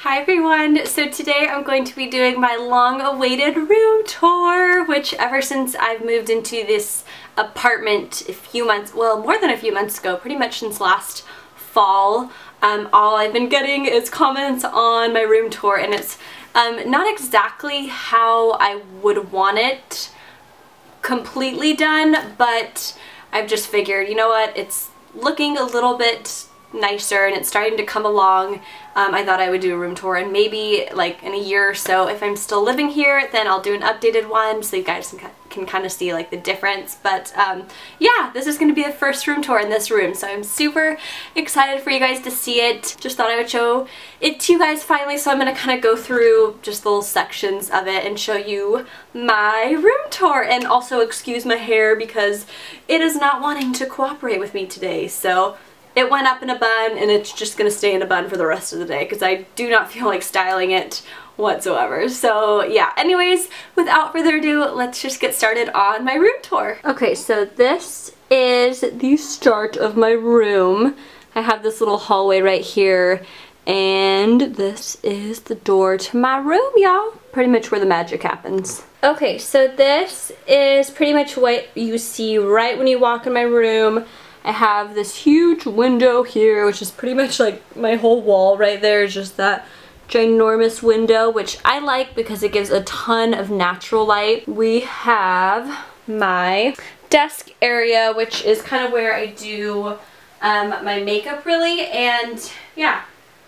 Hi everyone! So today I'm going to be doing my long-awaited room tour, which ever since I've moved into this apartment a few months, well more than a few months ago, pretty much since last fall, all I've been getting is comments on my room tour, and it's not exactly how I would want it completely done, but I've just figured, you know what, it's looking a little bit nicer and it's starting to come along. I thought I would do a room tour, and maybe like in a year or so, if I'm still living here, then I'll do an updated one so you guys can kind of see like the difference. But yeah, this is going to be the first room tour in this room, so I'm super excited for you guys to see it. Just thought I would show it to you guys finally, so I'm going to kind of go through just little sections of it and show you my room tour, and also excuse my hair because it is not wanting to cooperate with me today. So it went up in a bun and it's just gonna stay in a bun for the rest of the day because I do not feel like styling it whatsoever. So yeah, anyways, without further ado, let's just get started on my room tour. Okay, so this is the start of my room. I have this little hallway right here, and this is the door to my room, y'all. Pretty much where the magic happens. Okay, so this is pretty much what you see right when you walk in my room. I have this huge window here, which is pretty much like my whole wall right there is just that ginormous window, which I like because it gives a ton of natural light. We have my desk area, which is kind of where I do my makeup really, and yeah,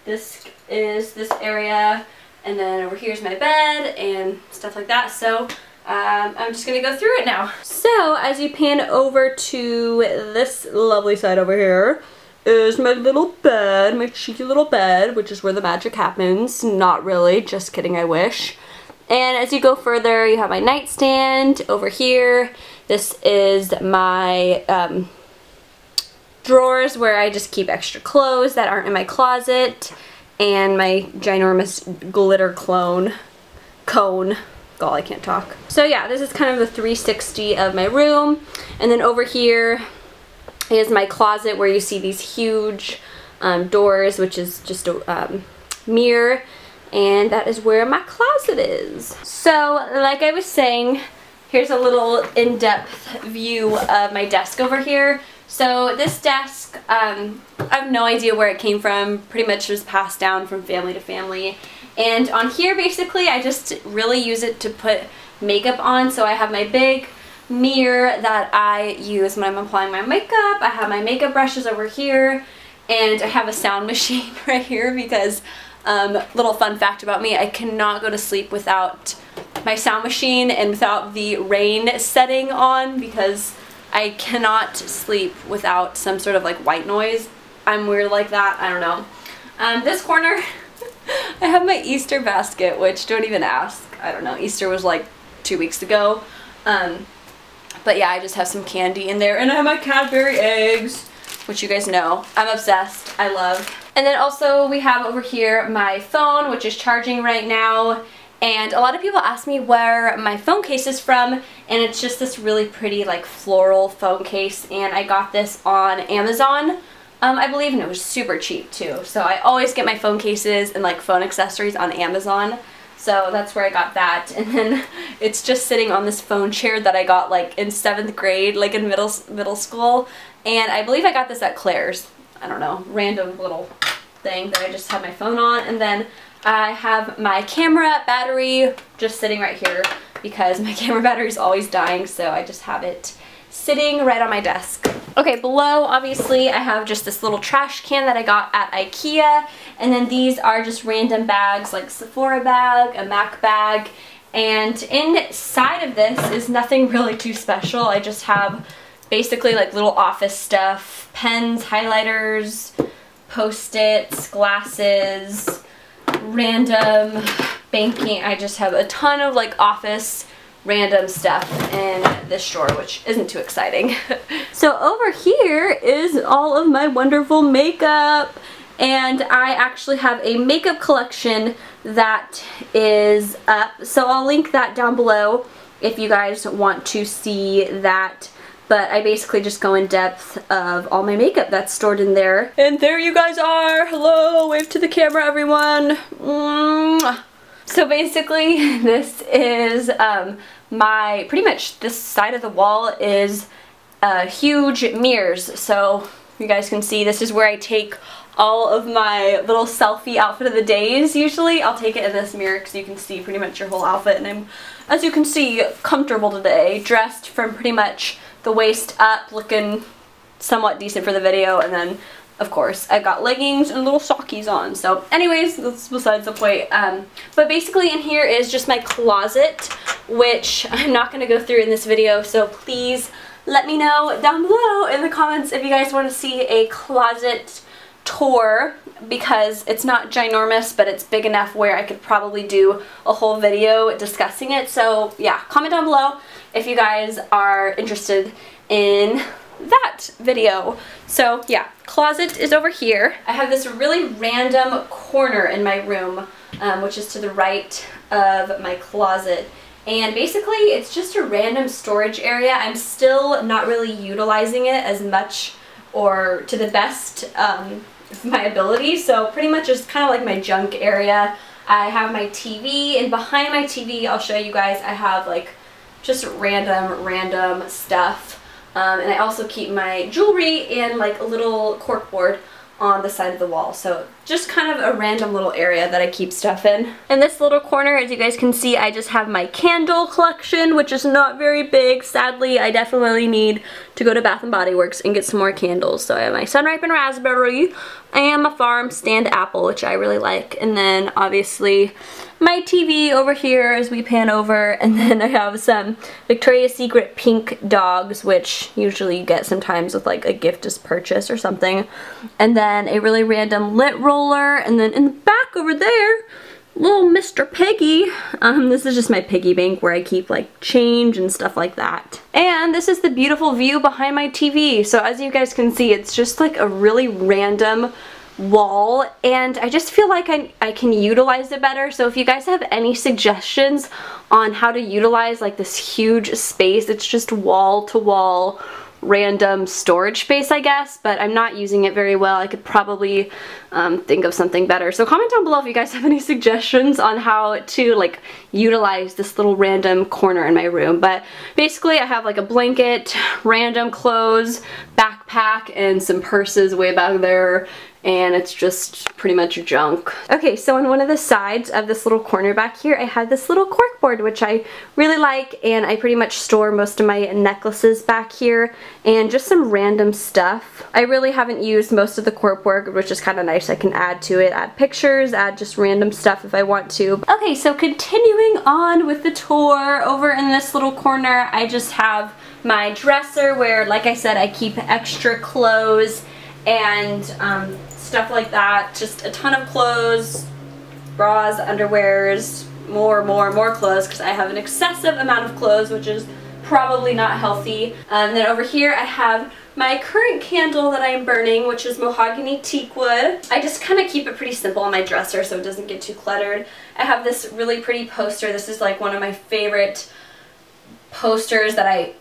this is this area, and then over here is my bed and stuff like that. So I'm just gonna go through it now. So as you pan over to this lovely side over here is my little bed, my cheeky little bed, which is where the magic happens. Not really, just kidding, I wish. And as you go further, you have my nightstand over here. This is my drawers where I just keep extra clothes that aren't in my closet, and my ginormous glitter cone. Oh, I can't talk. So yeah, this is kind of the 360 of my room. And then over here is my closet where you see these huge doors, which is just a mirror, and that is where my closet is. So like I was saying, here's a little in-depth view of my desk over here. So this desk, I have no idea where it came from. Pretty much was passed down from family to family. And on here, basically, I just really use it to put makeup on. So I have my big mirror that I use when I'm applying my makeup. I have my makeup brushes over here, and I have a sound machine right here because, little fun fact about me, I cannot go to sleep without my sound machine and without the rain setting on because I cannot sleep without some sort of like white noise. I'm weird like that, I don't know. This corner, I have my Easter basket, which don't even ask. I don't know, Easter was like 2 weeks ago. But yeah, I just have some candy in there, and I have my Cadbury eggs, which you guys know I'm obsessed, I love. And then also we have over here my phone, which is charging right now. And a lot of people ask me where my phone case is from, and it's just this really pretty like floral phone case, and I got this on Amazon, I believe, and it was super cheap too. So I always get my phone cases and like phone accessories on Amazon, so that's where I got that. And then it's just sitting on this phone chair that I got like in 7th grade, like in middle school, and I believe I got this at Claire's. I don't know, random little thing that I just have my phone on. And then I have my camera battery just sitting right here because my camera battery is always dying, so I just have it sitting right on my desk. Okay, below obviously I have just this little trash can that I got at IKEA, and then these are just random bags like Sephora bag, a MAC bag, and inside of this is nothing really too special. I just have basically like little office stuff, pens, highlighters, Post-its, glasses, random banking. I just have a ton of like office random stuff in this drawer, which isn't too exciting. So over here is all of my wonderful makeup, and I actually have a makeup collection that is up, so I'll link that down below if you guys want to see that. but I basically just go in depth of all my makeup that's stored in there. And there you guys are. Hello, wave to the camera, everyone. Mwah. So basically, this is pretty much this side of the wall is huge mirrors. So you guys can see this is where I take all of my little selfie outfit of the days. Usually I'll take it in this mirror because you can see pretty much your whole outfit, and I'm, as you can see, comfortable today, dressed from pretty much the waist up, looking somewhat decent for the video, and then of course I've got leggings and little sockies on. So anyways, that's besides the point. But basically in here is just my closet, which I'm not going to go through in this video, so please let me know down below in the comments if you guys want to see a closet tour, because it's not ginormous, but it's big enough where I could probably do a whole video discussing it. So yeah, comment down below if you guys are interested in that video. So yeah, closet is over here. I have this really random corner in my room, which is to the right of my closet. And basically it's just a random storage area. I'm still not really utilizing it as much or to the best of my ability, so pretty much it's kind of like my junk area. I have my TV, and behind my TV, I'll show you guys, I have like just random stuff. And I also keep my jewelry and like a little corkboard on the side of the wall. So just kind of a random little area that I keep stuff in. In this little corner, as you guys can see, I just have my candle collection, which is not very big. Sadly, I definitely need to go to Bath & Body Works and get some more candles. So I have my Sun-Ripened Raspberry and my Farm Stand Apple, which I really like. And then obviously my TV over here as we pan over, and then I have some Victoria's Secret pink dogs, which usually you get sometimes with like a gift as purchase or something, and then a really random lint roller, and then in the back over there, little Mr. Piggy. This is just my piggy bank where I keep like change and stuff like that. And this is the beautiful view behind my TV. So as you guys can see, it's just like a really random wall, and I just feel like I can utilize it better. So if you guys have any suggestions on how to utilize like this huge space, it's just wall to wall random storage space, I guess, but I'm not using it very well. I could probably think of something better. So comment down below if you guys have any suggestions on how to like utilize this little random corner in my room. But basically I have like a blanket, random clothes, backpack, and some purses way back there, and it's just pretty much junk. Okay, so on one of the sides of this little corner back here, I have this little corkboard, which I really like, and I pretty much store most of my necklaces back here and just some random stuff. I really haven't used most of the corkboard, which is kind of nice. I can add to it, add pictures, add just random stuff if I want to. Okay, so continuing on with the tour, over in this little corner, I just have my dresser where, like I said, I keep extra clothes and stuff like that. Just a ton of clothes, bras, underwears, more clothes, because I have an excessive amount of clothes, which is probably not healthy. And then over here I have my current candle that I'm burning, which is mahogany teak wood. I just kind of keep it pretty simple on my dresser so it doesn't get too cluttered. I have this really pretty poster. This is like one of my favorite posters that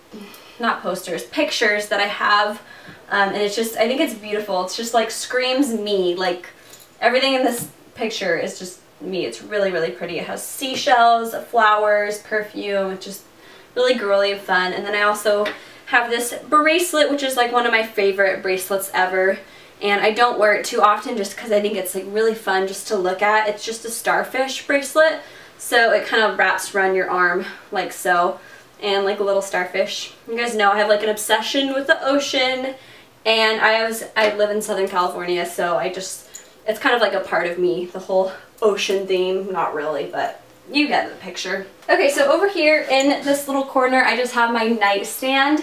pictures that I have. And it's just, I think it's beautiful. It's just like screams me. Like everything in this picture is just me. It's really pretty. It has seashells, flowers, perfume. It's just really girly and fun. And then I also have this bracelet, which is like one of my favorite bracelets ever. And I don't wear it too often just because I think it's like really fun just to look at. It's just a starfish bracelet. So it kind of wraps around your arm like so. And like a little starfish. You guys know I have like an obsession with the ocean. And I live in Southern California, so it's kind of like a part of me, the whole ocean theme. Not really, but you get the picture. Okay, so over here in this little corner, I just have my nightstand,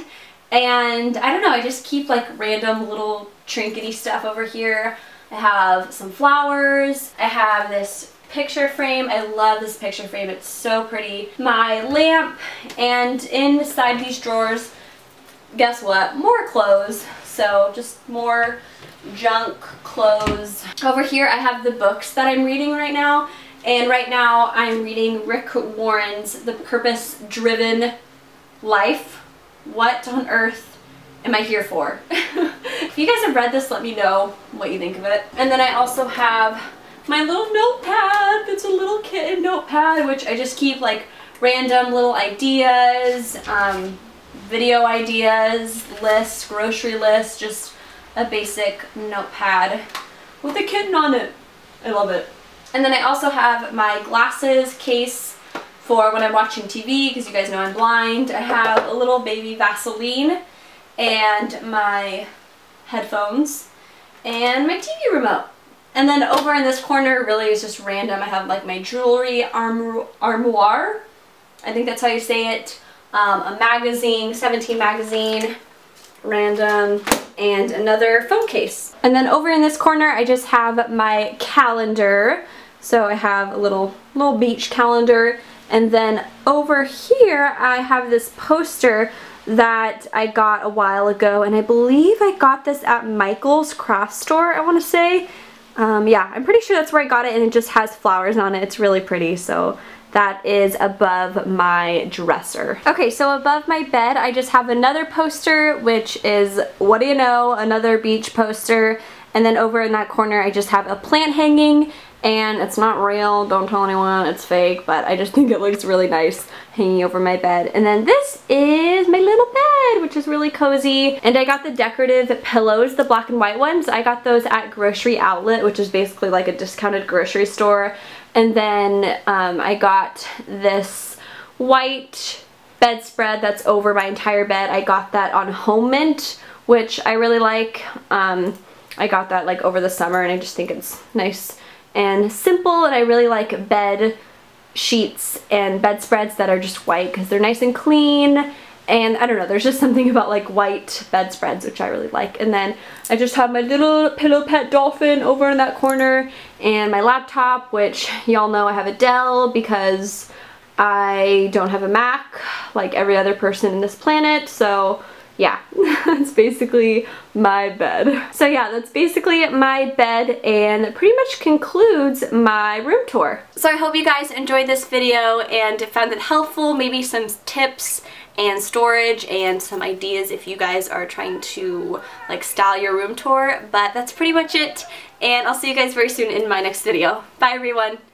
and I don't know, I just keep like random little trinkety stuff over here. I have some flowers, I have this picture frame. I love this picture frame, it's so pretty. My lamp, and inside these drawers, guess what? More clothes. So just more junk clothes. Over here I have the books that I'm reading right now. And right now I'm reading Rick Warren's The Purpose Driven Life. What on earth am I here for? If you guys have read this, let me know what you think of it. And then I also have my little notepad. It's a little kitten notepad, which I just keep like random little ideas, video ideas, lists, grocery lists, just a basic notepad with a kitten on it. I love it. And then I also have my glasses case for when I'm watching TV, because you guys know I'm blind. I have a little baby Vaseline and my headphones and my TV remote. And then over in this corner really is just random. I have like my jewelry armoire. I think that's how you say it. A magazine, 17 magazine, random, and another phone case. And then over in this corner I just have my calendar. So I have a little beach calendar. And then over here I have this poster that I got a while ago, and I believe I got this at Michael's craft store, I want to say. Yeah, I'm pretty sure that's where I got it, and it just has flowers on it. It's really pretty, so that is above my dresser. Okay, so above my bed I just have another poster, which is, what do you know, another beach poster. And then over in that corner I just have a plant hanging, and it's not real, don't tell anyone, it's fake, but I just think it looks really nice hanging over my bed. And then this is my little bed, which is really cozy. And I got the decorative pillows, the black and white ones. I got those at Grocery Outlet, which is basically like a discounted grocery store. And then I got this white bedspread that's over my entire bed. I got that on Home Mint, which I really like. I got that like over the summer, and I just think it's nice and simple, and I really like bed sheets and bedspreads that are just white because they're nice and clean. And I don't know, there's just something about like white bedspreads which I really like. And then I just have my little pillow pet dolphin over in that corner, and my laptop, which y'all know I have a Dell because I don't have a Mac like every other person in this planet. So yeah, that's basically my bed. So yeah, that's basically my bed, and pretty much concludes my room tour. So I hope you guys enjoyed this video and found it helpful, maybe some tips and storage and some ideas if you guys are trying to like style your room tour. But that's pretty much it, and I'll see you guys very soon in my next video. Bye everyone!